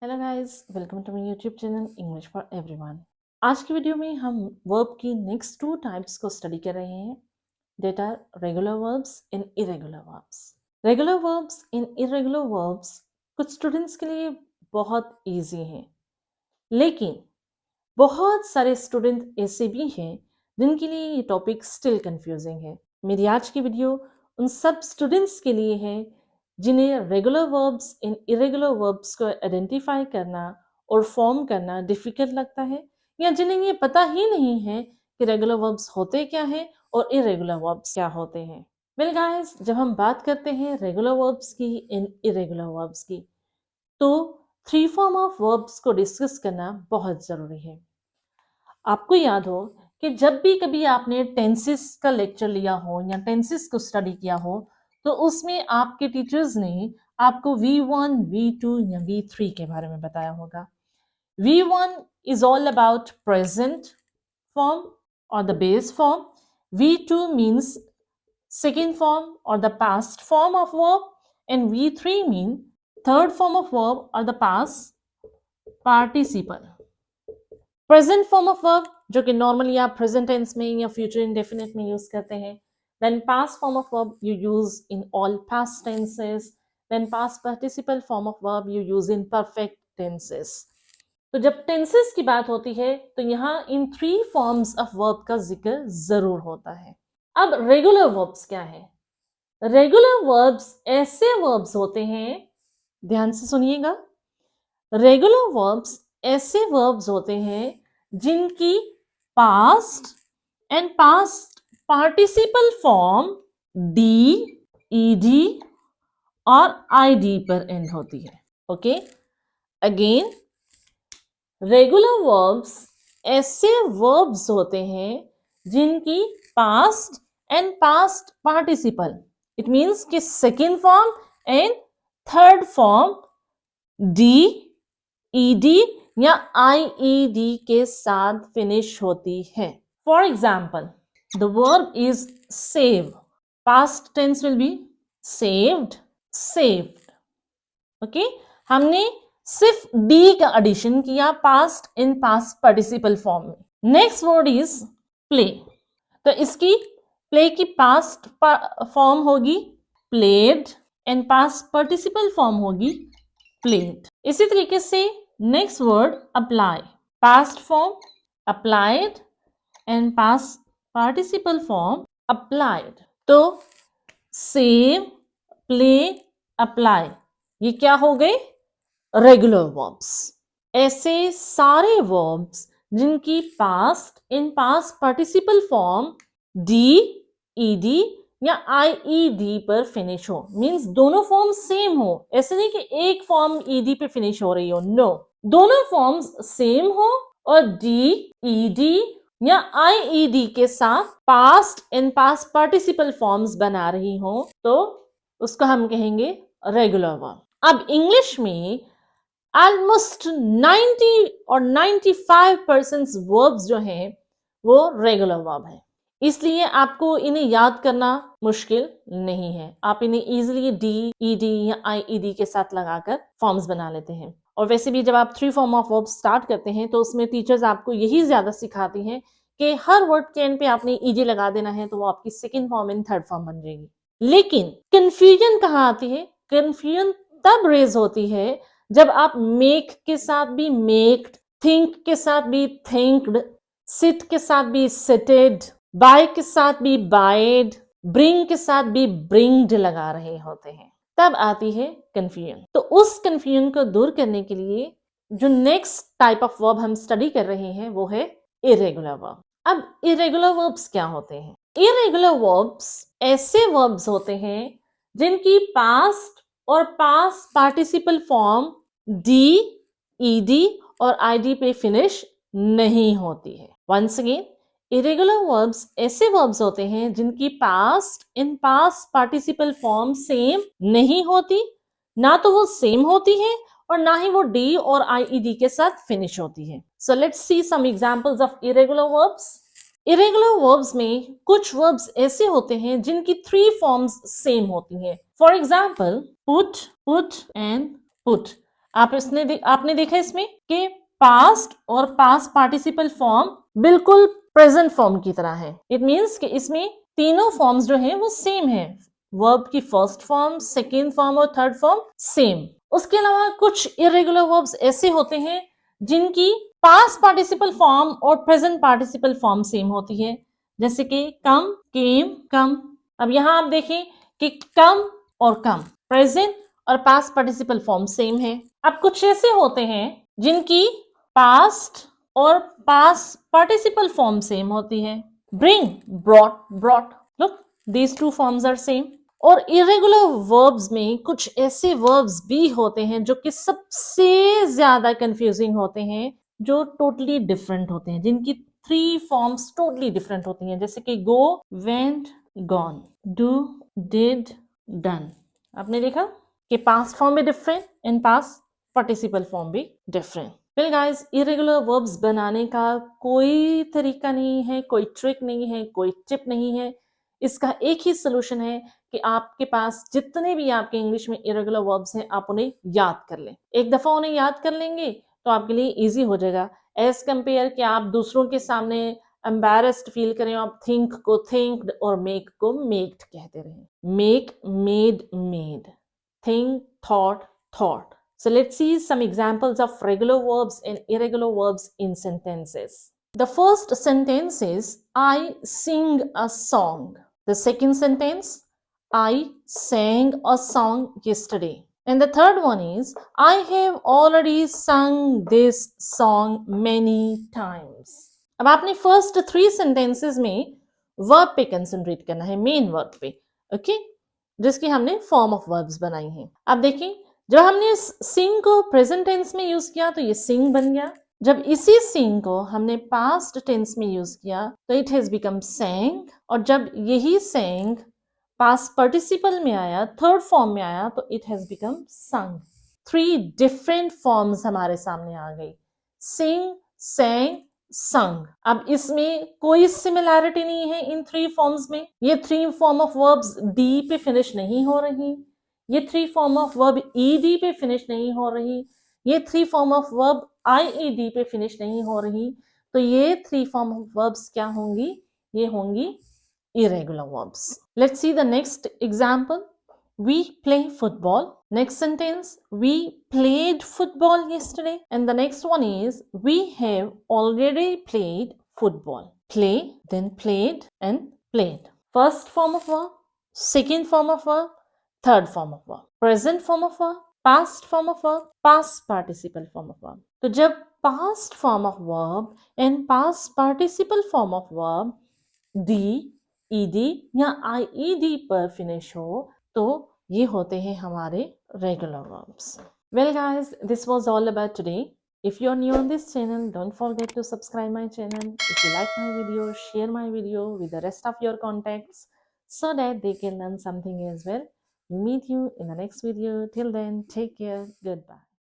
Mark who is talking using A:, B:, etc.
A: Hello guys, welcome to my YouTube channel English for everyone. आज की video में हम वर्ब की नेक्स्ट टू टाइप्स को स्टडी कर रहे हैं, that are regular verbs and irregular verbs. Regular verbs and irregular verbs कुछ स्टूडेंट्स के लिए बहुत इजी हैं, लेकिन बहुत सारे स्टूडेंट ऐसे भी हैं जिनके लिए ये टॉपिक स्टिल कंफ्यूजिंग है। मेरी आज की वीडियो उन सब स्टूडेंट्स के लिए है जिन्हें regular verbs in irregular verbs को आइडेंटिफाई करना और फॉर्म करना डिफिकल्ट लगता है, या जिन्हें ये पता ही नहीं है कि रेगुलर वर्ब्स होते क्या हैं और इरेगुलर वर्ब्स क्या होते हैं। वेल गाइस, जब हम बात करते हैं रेगुलर वर्ब्स की इन इरेगुलर वर्ब्स की, तो थ्री फॉर्म ऑफ वर्ब्स को डिस्कस करना बहुत ज़रूरी है। आपको याद हो कि जब भी कभी आपने टेंसेस का लेक्चर लिया हो या टेंसेस को स्टडी किया हो, तो उसमें आपके टीचर्स ने आपको V1, V2 या V3 के बारे में बताया होगा। V1 is all about present form or the base form. V2 means second form or the past form of verb, and V3 mean third form of verb or the past participle. Present form of verb जो कि normally आप present tense में या future indefinite में use करते हैं। Then past form of verb you use in all past tenses. Then past participle form of verb you use in perfect tenses. तो जब टेंसेस की बात होती है तो यहाँ इन थ्री फॉर्म्स ऑफ वर्ब का जिक्र जरूर होता है। अब रेगुलर वर्ब्स क्या है? रेगुलर वर्ब्स ऐसे वर्ब्स होते हैं, ध्यान से सुनिएगा, रेगुलर वर्ब्स ऐसे वर्ब्स होते हैं जिनकी past and past participle form D, ED और आईडी पर एंड होती है। ओके, अगेन, रेगुलर वर्ब्स ऐसे वर्ब्स होते हैं जिनकी past and past participle, it means कि second form and third form D, ED या आईईडी के साथ फिनिश होती है। For example, the verb is save, past tense will be saved, saved. Okay, हमने सिर्फ डी का एडिशन किया past in past participle form में। नेक्स्ट वर्ड इज प्ले, तो इसकी प्ले की पास्ट फॉर्म होगी played and past participle form होगी प्लेड। इसी तरीके से next word apply, past form applied and past participle form applied. तो सेव, प्ले, अप्लाई, ये क्या हो गए? Regular verbs. ऐसे सारे वर्ब्स जिनकी past in past participle form D, ED या आईईडी पर फिनिश हो, मींस दोनों फॉर्म सेम हो। ऐसे नहीं कि एक फॉर्म ईडी पे फिनिश हो रही हो, नो, दोनों फॉर्म्स सेम हो और डी, ईडी या आईईडी के साथ past and past participle forms बना रही हो, तो उसको हम कहेंगे रेगुलर वर्ब। अब इंग्लिश में ऑलमोस्ट 90 और 95% वर्ब्स जो हैं वो रेगुलर वर्ब है, इसलिए आपको इन्हें याद करना मुश्किल नहीं है। आप इन्हें इजीली डी, ईडी या आईईडी के साथ लगाकर फॉर्म्स बना लेते हैं। और वैसे भी जब आप three form of verb start करते हैं तो उसमें टीचर्स आपको यही ज्यादा सिखाती हैं कि हर वर्ड के एंड पे आपने ईडी लगा देना है, तो वो आपकी second form and third form बन जाएगी। लेकिन कंफ्यूजन कहाँ आती है? कंफ्यूजन तब रेज होती है जब आप मेक के साथ भी मेक्ड, थिंक के साथ भी थिंक्ड, सिट के साथ भी सिटेड, बाय के साथ भी बायड, ब्रिंग के साथ भी ब्रिंग्ड लगा रहे होते हैं, तब आती है कंफ्यूजन। तो उस कंफ्यूजन को दूर करने के लिए जो नेक्स्ट टाइप ऑफ वर्ब हम स्टडी कर रहे हैं वो है इरेगुलर वर्ब। अब इरेगुलर वर्ब्स क्या होते हैं? इरेगुलर वर्ब्स ऐसे वर्ब्स होते हैं जिनकी पास्ट और past participle form D, ED और आईडी पे फिनिश नहीं होती है। वंस अगेन, इरेगुलर वर्ब्स ऐसे वर्ब्स होते हैं जिनकी past in past participle form same नहीं होती, ना तो वो सेम होती है और ना ही वो डी और आईईडी के साथ फिनिश होती है। So let's see some examples of irregular verbs. Irregular verbs में कुछ वर्ब्स ऐसे होते हैं जिनकी थ्री फॉर्म्स सेम होती हैं। For example, put, put and put. आपने देखा इसमें कि पास्ट और पास्ट पार्टिसिपल फॉर्म बिल्कुल प्रेजेंट फॉर्म की तरह है। इट मीन्स कि इसमें तीनों फॉर्म्स जो हैं वो सेम है। वर्ब की फर्स्ट फॉर्म, सेकेंड फॉर्म और थर्ड फॉर्म सेम। उसके अलावा कुछ इरेगुलर वर्ब्स ऐसे होते हैं जिनकी पास्ट पार्टिसिपल फॉर्म और प्रेजेंट पार्टिसिपल फॉर्म सेम होती है, जैसे कि कम, केम, कम। अब यहां आप देखें कि कम और कम प्रेजेंट और पास्ट पार्टिसिपल फॉर्म सेम है। अब कुछ ऐसे होते हैं जिनकी पास्ट और पास्ट पार्टिसिपल फॉर्म सेम होती है। Bring, brought, brought. Look, these two forms are same. और इरेगुलर वर्ब्स में कुछ ऐसे वर्ब्स भी होते हैं जो कि सबसे ज्यादा कंफ्यूजिंग होते हैं, जो टोटली डिफरेंट होते हैं, जिनकी थ्री फॉर्म्स टोटली डिफरेंट होती हैं, जैसे कि go, went, gone, do, did, done. आपने देखा कि पास्ट फॉर्म भी different and past participle form भी different. Well guys, irregular verbs बनाने का कोई तरीका नहीं है, कोई ट्रिक नहीं है, कोई टिप नहीं है। इसका एक ही सोल्यूशन है कि आपके पास जितने भी आपके इंग्लिश में इरेगुलर वर्ब्स हैं, आप उन्हें याद कर लें। एक दफा उन्हें याद कर लेंगे तो आपके लिए इजी हो जाएगा, एज कंपेयर कि आप दूसरों के सामने एम्बैरेस्ड फील करें, आप थिंक को थिंक्ड और मेक को मेक्ड कहते रहे। Make, made, made, think, thought, thought. So let's see some examples of regular verbs and irregular verbs in sentences. The first sentence is I sing a song. The second sentence, I sang a song yesterday. And the third one is I have already sung this song many times. अब आपने first three sentences में verb पे concentrate करना है, main verb पे, okay, जिसकी हमने form of verbs बनाई हैं। अब देखिए, जब हमने सिंग को प्रेजेंट टेंस में यूज किया तो ये सिंग बन गया। जब इसी सिंग को हमने पास्ट टेंस में यूज किया तो इट हैज बिकम sang। और जब यही sang पास्ट पार्टिसिपल में आया, थर्ड फॉर्म में आया, तो it has become sung। Three different forms हमारे सामने आ गई, सिंग, sang, sung। अब इसमें कोई सिमिलैरिटी नहीं है इन थ्री फॉर्म्स में। ये three form of verbs D पे फिनिश नहीं हो रही, ये three form of verb ED पे फिनिश नहीं हो रही, ये three form of verb IED पे फिनिश नहीं हो रही। तो ये थ्री फॉर्म ऑफ वर्ब्स क्या होंगी? ये होंगी irregular verbs. Let's see the next example. We play football. Next sentence, we played football yesterday. And the next one is we have already played football. Play, then played and played. First form of verb, second form of verb, third form of verb, present form of verb, past form of verb, past participle form of verb. तो जब past form of verb and past participle form of verb D, ED या IED पर finish हो तो ये होते हैं हमारे regular verbs. Well guys, this was all about today. If you're new on this channel, don't forget to subscribe my channel. If you like my video, share my video with the rest of your contacts so that they can learn something as well. We'll meet you in the next video. Till then, take care. Goodbye.